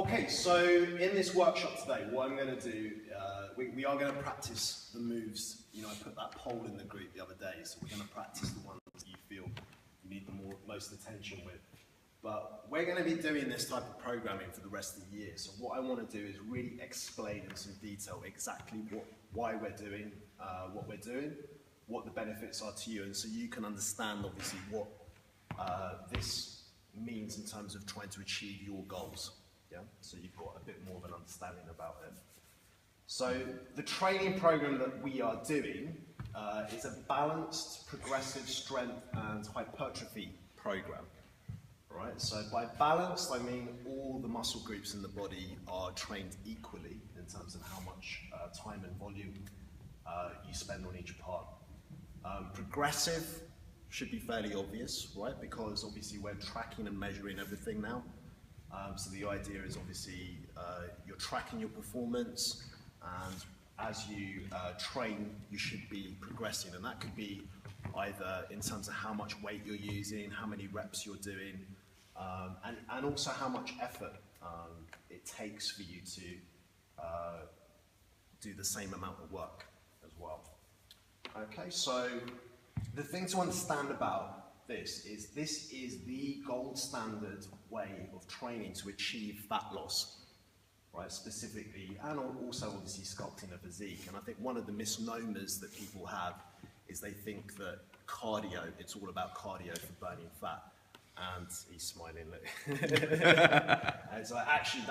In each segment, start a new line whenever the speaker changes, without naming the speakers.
Okay, so in this workshop today, what I'm going to do, we are going to practice the moves. You know, I put that poll in the group the other day, so we're going to practice the ones that you feel you need the most attention with. But we're going to be doing this type of programming for the rest of the year. So what I want to do is really explain in some detail exactly why we're doing what we're doing, what the benefits are to you, and so you can understand obviously what this means in terms of trying to achieve your goals. Yeah, so you've got a bit more of an understanding about it. So the training program that we are doing is a balanced, progressive strength and hypertrophy program. All right, so by balanced, I mean all the muscle groups in the body are trained equally in terms of how much time and volume you spend on each part. Progressive should be fairly obvious, right? Because obviously we're tracking and measuring everything now. So the idea is obviously you're tracking your performance, and as you train, you should be progressing, and that could be either in terms of how much weight you're using, how many reps you're doing, and also how much effort it takes for you to do the same amount of work as well. Okay, so the thing to understand about this is the gold standard way of training to achieve fat loss, right, specifically, and also obviously sculpting a physique. And I think one of the misnomers that people have is they think that cardio, it's all about cardio for burning fat. And he's smiling. And so actually,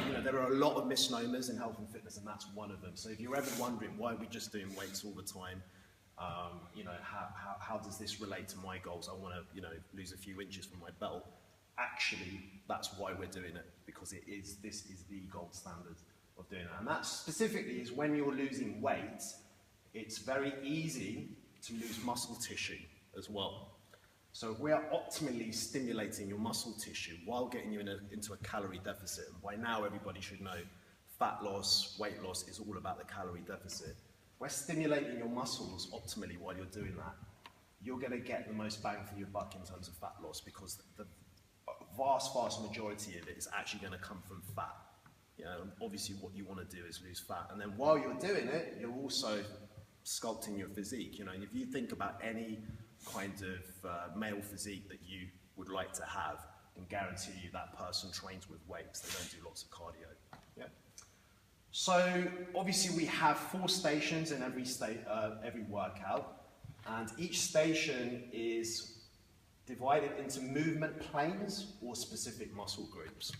you know, there are a lot of misnomers in health and fitness, and that's one of them. So if you're ever wondering why we're just doing weights all the time, you know, how does this relate to my goals? I want to, you know, lose a few inches from my belt. Actually, that's why we're doing it, because this is the gold standard of doing it. And that specifically is when you're losing weight, it's very easy to lose muscle tissue as well. So we are optimally stimulating your muscle tissue while getting you into a calorie deficit. And by now, everybody should know fat loss, weight loss is all about the calorie deficit. We're stimulating your muscles optimally while you're doing that. You're going to get the most bang for your buck in terms of fat loss, because the vast majority of it is actually going to come from fat. You know, obviously what you want to do is lose fat. And then while you're doing it, you're also sculpting your physique. You know, and if you think about any kind of male physique that you would like to have, I can guarantee you that person trains with weights. They don't do lots of cardio. Yeah. So obviously we have 4 stations in every workout, and each station is divided into movement planes or specific muscle groups.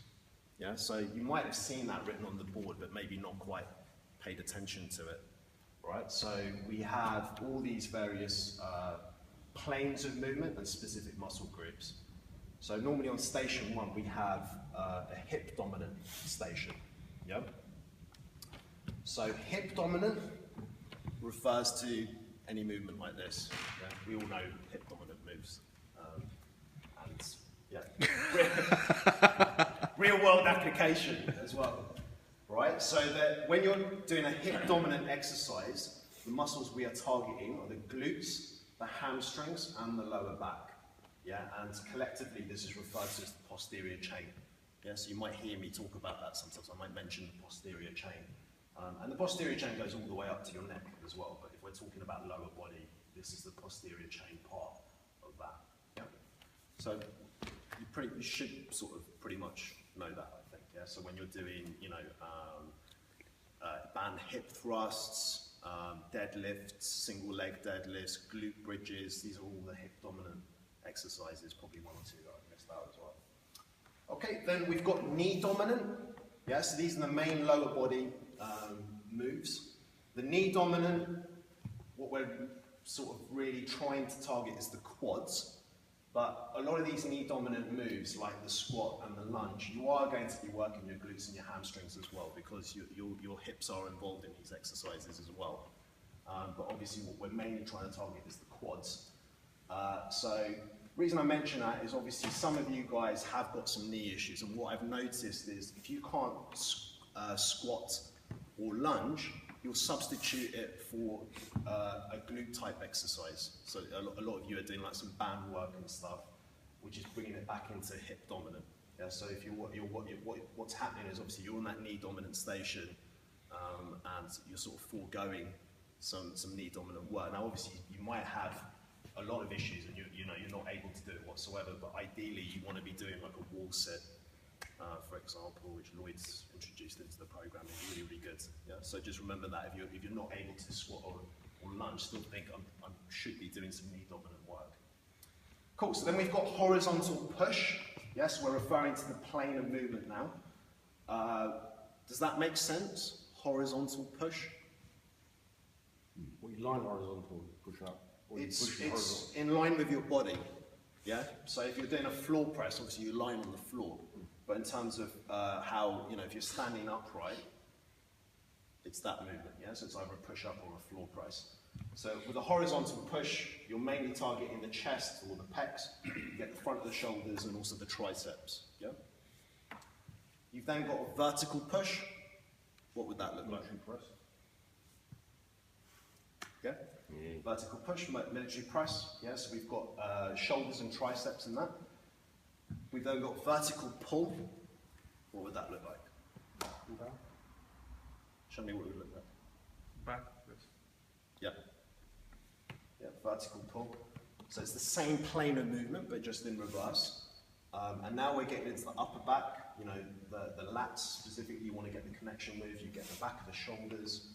Yeah, so you might have seen that written on the board, but maybe not quite paid attention to it. Right, so we have all these various planes of movement and specific muscle groups. So normally on station 1 we have a hip dominant station. Yep. So hip dominant refers to any movement like this. Yeah? We all know hip dominant moves. And yeah, real world application as well. Right? So that when you're doing a hip dominant exercise, the muscles we are targeting are the glutes, the hamstrings, and the lower back. Yeah, and collectively this is referred to as the posterior chain. Yeah, so you might hear me talk about that sometimes. I might mention the posterior chain. And the posterior chain goes all the way up to your neck as well, but if we're talking about lower body, this is the posterior chain part of that. Yeah. So you should sort of pretty much know that, I think. Yeah. So when you're doing, you know, band hip thrusts, deadlifts, single leg deadlifts, glute bridges, these are all the hip dominant exercises. Probably 1 or 2 that I missed out as well. Okay, then we've got knee dominant. Yeah, so these are the main lower body moves. The knee dominant, what we're sort of really trying to target is the quads, but a lot of these knee dominant moves, like the squat and the lunge, you are going to be working your glutes and your hamstrings as well, because your hips are involved in these exercises as well. But obviously what we're mainly trying to target is the quads. So the reason I mention that is obviously some of you guys have got some knee issues, and what I've noticed is if you can't squat or lunge, you'll substitute it for a glute type exercise. So a lot of you are doing like some band work and stuff, which is bringing it back into hip dominant. Yeah, so if what's happening is obviously you're on that knee dominant station, and you're sort of foregoing some knee dominant work. Now, obviously, you might have a lot of issues, and you're not able to do it whatsoever. But ideally, you want to be doing like a wall sit, for example, which Lloyd's introduced into the program. Is really, really good. Yeah. So just remember that if you're not able to squat or lunge, still think I should be doing some knee dominant work. Cool. So then we've got horizontal push. Yes, we're referring to the plane of movement now. Does that make sense? Horizontal push?
Well, you line horizontal, push up. Or
It's in line with your body. Yeah? So if you're doing a floor press, obviously you line on the floor. But in terms of how, if you're standing upright, it's that movement. Yeah? So it's either a push up or a floor press. So with a horizontal push, you're mainly targeting the chest or the pecs. You get the front of the shoulders and also the triceps. Yeah? You've then got a vertical push. What would that look like?
Military press.
Yeah? Yeah. Vertical push, military press. Yeah, so we've got shoulders and triceps in that. We've then got vertical pull. What would that look like? Show me what it would look like.
Back.
Yeah. Yeah, vertical pull. So it's the same plane of movement, but just in reverse. And now we're getting into the upper back. The lats specifically you want to get the connection with. You get the back of the shoulders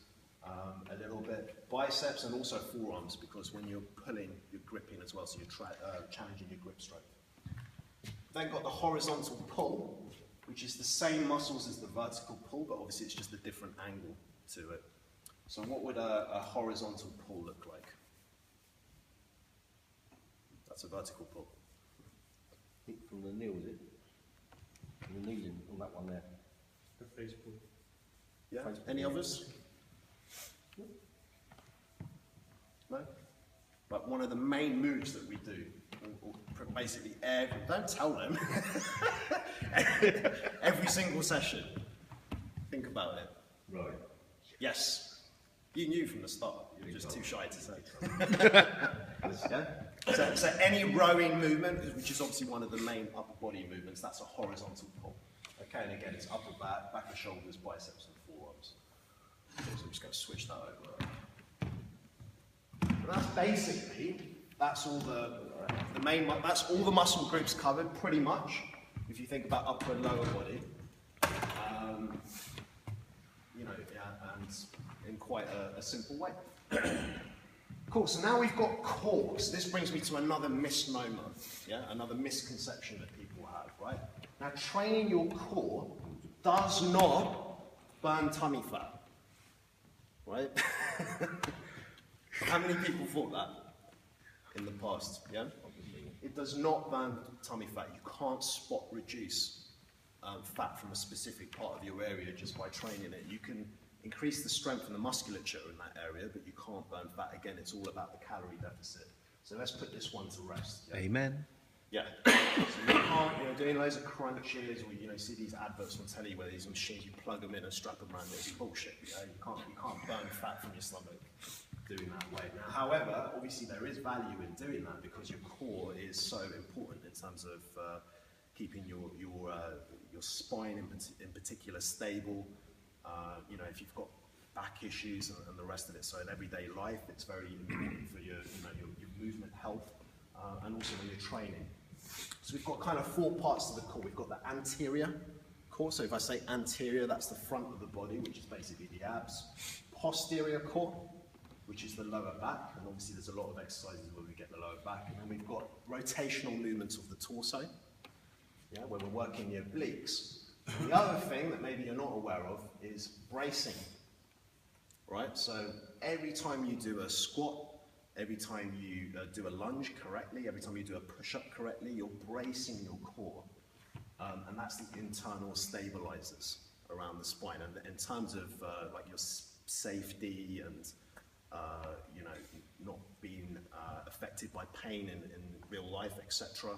a little bit. Biceps and also forearms, because when you're pulling, you're gripping as well, so you're challenging your grip strength. Then got the horizontal pull, which is the same muscles as the vertical pull, but obviously it's just a different angle to it. So what would a horizontal pull look like? That's a vertical pull.
I think from the knee, was it? From the kneeling on that one there.
The face pull.
Yeah. Any others? No? But one of the main moves that we do, or basically don't tell them, every single session. Think about it.
Right.
Yes. You knew from the start. You were just too shy to say. Yeah? So any rowing movement, which is obviously one of the main upper body movements, that's a horizontal pull. Okay, and again, it's upper back, back of shoulders, biceps, and forearms. So I'm just going to switch that over. But that's all that's all the muscle groups covered, pretty much. If you think about upper and lower body, and in quite a simple way. Cool, so now we've got core. So this brings me to another misnomer, yeah, another misconception that people have, right? Now, training your core does not burn tummy fat, right? How many people thought that in the past, yeah? It does not burn tummy fat. You can't spot reduce fat from a specific part of your area just by training it. You can increase the strength and the musculature in that area, but you can't burn fat. Again, it's all about the calorie deficit. So let's put this one to rest. Yeah?
Amen.
Yeah. So you can't, doing loads of crunches, or see these adverts on telly where these machines, you plug them in and strap them around. It's bullshit. Yeah? You can't burn fat from your stomach doing that way. Now, however, obviously there is value in doing that because your core is so important in terms of keeping your spine in particular stable. If you've got back issues and the rest of it, so in everyday life, it's very important for your movement health and also when you're training. So we've got kind of four parts to the core. We've got the anterior core. So if I say anterior, that's the front of the body, which is basically the abs. Posterior core, which is the lower back, and obviously there's a lot of exercises where we get the lower back. And then we've got rotational movements of the torso, yeah, where we're working your obliques. The other thing that maybe you're not aware of is bracing, right? So every time you do a squat, every time you do a lunge correctly, every time you do a push-up correctly, you're bracing your core. And that's the internal stabilizers around the spine. And in terms of like your safety and not being affected by pain in real life, etc.,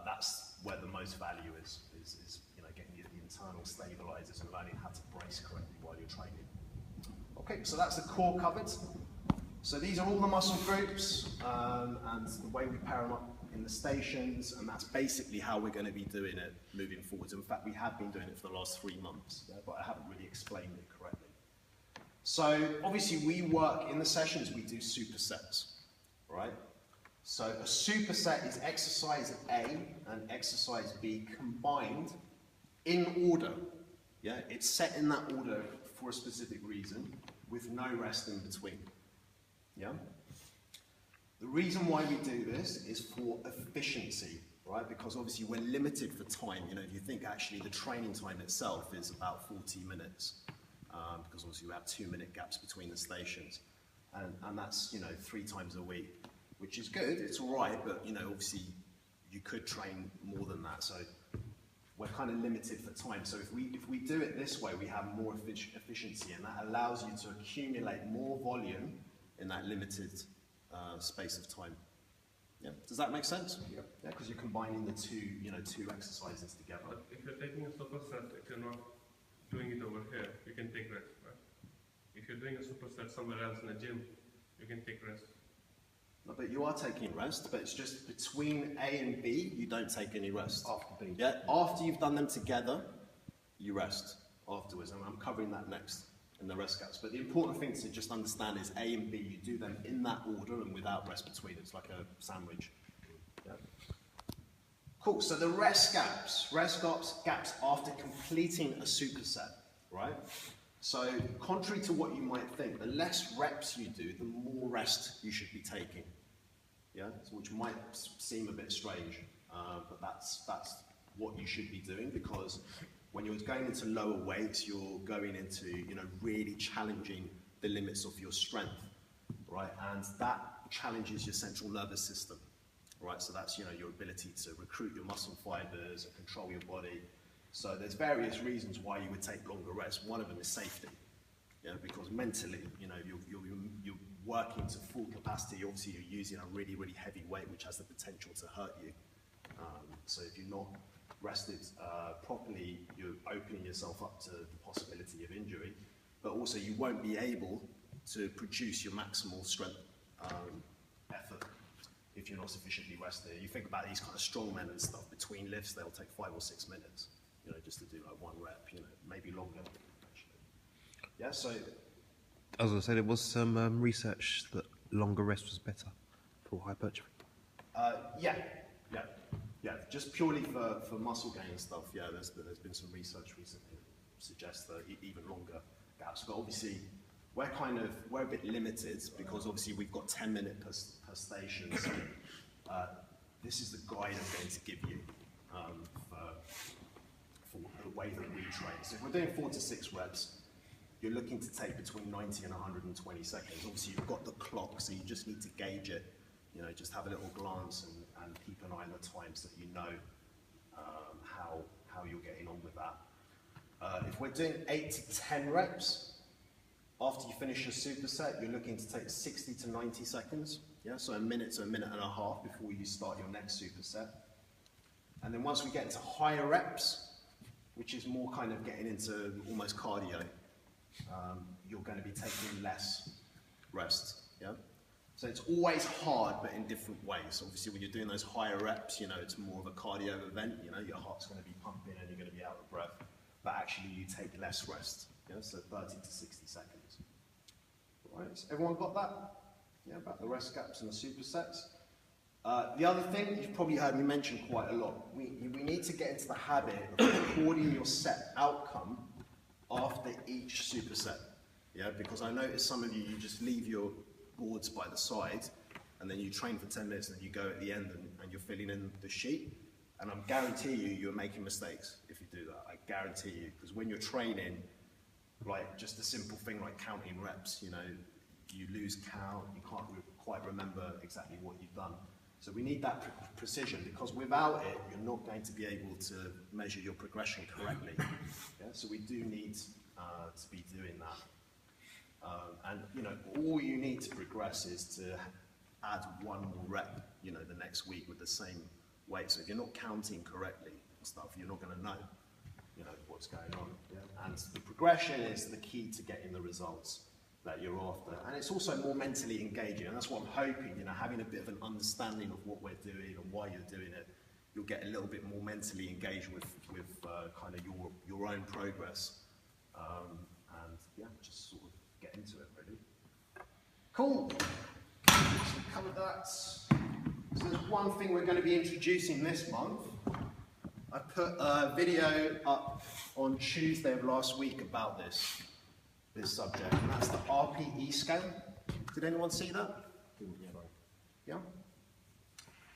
that's where the most value is getting the internal stabilizers and learning how to brace correctly while you're training. Okay, so that's the core covered. So these are all the muscle groups, and the way we pair them up in the stations, and that's basically how we're going to be doing it moving forwards. In fact, we have been doing it for the last 3 months, yeah, but I haven't really explained it correctly. So obviously we work, in the sessions we do supersets, right? So a superset is exercise A and exercise B combined in order. Yeah, it's set in that order for a specific reason with no rest in between. Yeah? The reason why we do this is for efficiency, right? Because obviously we're limited for time. You know, if you think actually the training time itself is about 40 minutes, because obviously we have 2-minute gaps between the stations. And that's, you know, 3 times a week, which is good, it's all right, but, you know, obviously you could train more than that. So we're kind of limited for time. So if we do it this way, we have more efficiency, and that allows you to accumulate more volume in that limited space of time. Yeah, does that make sense? Yeah, because you're combining the two exercises together.
But if you're taking a superset, if you're not doing it over here, you can take rest, right? If you're doing a superset somewhere else in a gym, you can take rest.
No, but you are taking rest, but it's just between A and B, you don't take any rest.
After B.
Yeah, after you've done them together, you rest afterwards, and I'm covering that next in the rest gaps. But the important thing to just understand is A and B, you do them in that order and without rest between. It's like a sandwich. Yeah. Cool, so the rest gaps after completing a superset, right? So contrary to what you might think, the less reps you do, the more rest you should be taking. Yeah, so which might seem a bit strange, but that's what you should be doing, because when you're going into lower weights, you're going into, you know, really challenging the limits of your strength, right? And that challenges your central nervous system, right? So that's, you know, your ability to recruit your muscle fibers and control your body. So there's various reasons why you would take longer rest. One of them is safety, because mentally, you know, you're working to full capacity. Obviously, you're using a really, really heavy weight, which has the potential to hurt you. So if you're not rested properly, you're opening yourself up to the possibility of injury. But also, you won't be able to produce your maximal strength effort if you're not sufficiently rested. You think about these kind of strongmen and stuff, between lifts, they'll take 5 or 6 minutes. You know, just to do like 1 rep, you know, maybe longer, actually. Yeah, so...
I was going to say, there was some research that longer rest was better for hypertrophy.
Yeah, just purely for muscle gain and stuff, yeah, there's been some research recently that suggests that even longer gaps, but obviously we're a bit limited, because obviously we've got 10 minutes per station, so this is the guide I'm going to give you for the way that we train. So if we're doing 4 to 6 reps, you're looking to take between 90 and 120 seconds. Obviously you've got the clock, so you just need to gauge it. You know, just have a little glance and keep an eye on the time so that you know how you're getting on with that. If we're doing 8 to 10 reps, after you finish your superset, you're looking to take 60 to 90 seconds. Yeah, so a minute to a minute and a half before you start your next superset. And then once we get into higher reps, which is more kind of getting into almost cardio, you're going to be taking less rest. Yeah. So it's always hard, but in different ways. Obviously, when you're doing those higher reps, you know, it's more of a cardio event. You know, your heart's going to be pumping and you're going to be out of breath. But actually, you take less rest. Yeah, so 30 to 60 seconds. All right, so everyone got that? Yeah, about the rest gaps and the supersets. The other thing, you've probably heard me mention quite a lot. We need to get into the habit of recording your set outcome after each superset. Yeah, because I notice some of you just leave your boards by the side, and then you train for 10 minutes, and then you go at the end and you're filling in the sheet, and I guarantee you're making mistakes if you do that. I guarantee you, because when you're training, like just a simple thing like counting reps, you know, you lose count, you can't quite remember exactly what you've done. So we need that precision, because without it, you're not going to be able to measure your progression correctly. Yeah? So we do need to be doing that. And you know, all you need to progress is to add 1 more rep, you know, the next week with the same weight. So if you're not counting correctly and stuff, you're not going to know, you know, what's going on. Yeah? And the progression is the key to getting the results. that you're after. And it's also more mentally engaging, and that's what I'm hoping, you know, having a bit of an understanding of what we're doing and why you're doing it, you'll get a little bit more mentally engaged with kind of your own progress. And yeah, just sort of get into it, really. Cool. So we covered that. So there's one thing we're going to be introducing this month. I put a video up on Tuesday of last week about this subject, and that's the RPE scale. Did anyone see that? Yeah?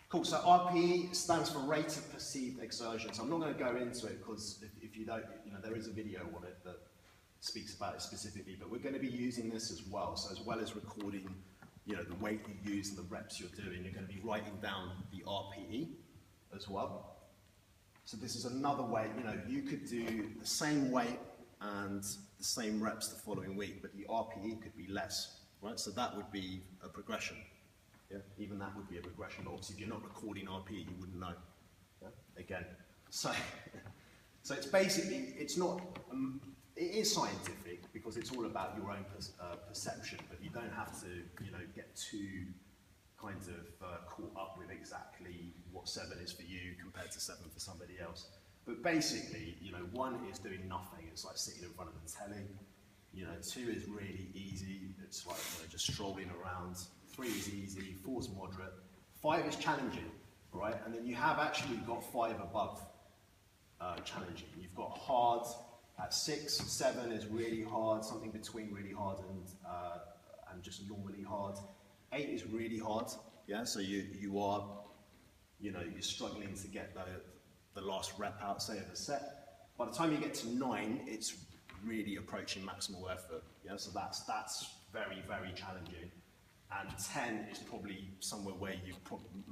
Cool, so RPE stands for rate of perceived exertion. So I'm not going to go into it because if you don't, you know, there is a video on it that speaks about it specifically, but we're going to be using this as well. So as well as recording, you know, the weight you use and the reps you're doing, you're going to be writing down the RPE as well. So this is another way, you know, you could do the same weight and the same reps the following week, but the RPE could be less, right? So that would be a progression. Yeah, even that would be a progression, but obviously if you're not recording RPE, you wouldn't know. Yeah? Again, so it's basically, it's not, it is scientific because it's all about your own perception, but you don't have to, you know, get too kind of caught up with exactly what 7 is for you compared to 7 for somebody else. But basically, you know, 1 is doing nothing. It's like sitting in front of the telly. You know, 2 is really easy. It's like, you know, just strolling around. 3 is easy. 4 is moderate. 5 is challenging, right? And then you have actually got 5 above challenging. You've got hard at 6. 7 is really hard. Something between really hard and just normally hard. 8 is really hard. Yeah. So you are, you know, you're struggling to get the last rep out, say, of a set. By the time you get to 9, it's really approaching maximal effort. Yeah, so that's very, very challenging. And 10 is probably somewhere where you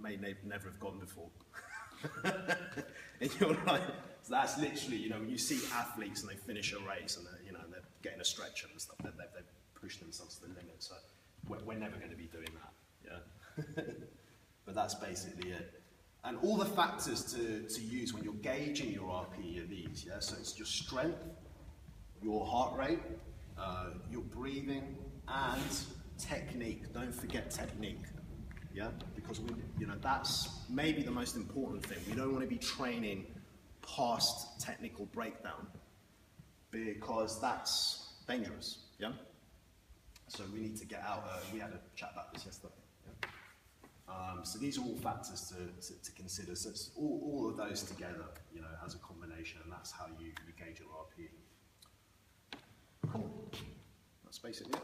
may never have gone before in your life. So that's literally, you know, when you see athletes and they finish a race and they're, you know, they're getting a stretcher and stuff, they've pushed themselves to the limit. So we're never going to be doing that. Yeah, but that's basically it. And all the factors to use when you're gauging your RPE are these, yeah? So it's your strength, your heart rate, your breathing, and technique. Don't forget technique, yeah? Because you know, that's maybe the most important thing. We don't want to be training past technical breakdown because that's dangerous, yeah? So we need to get out, we had a chat about this yesterday. So these are all factors to consider. So it's all of those together, you know, as a combination, and that's how you gauge your RPE. Cool. That's basically it.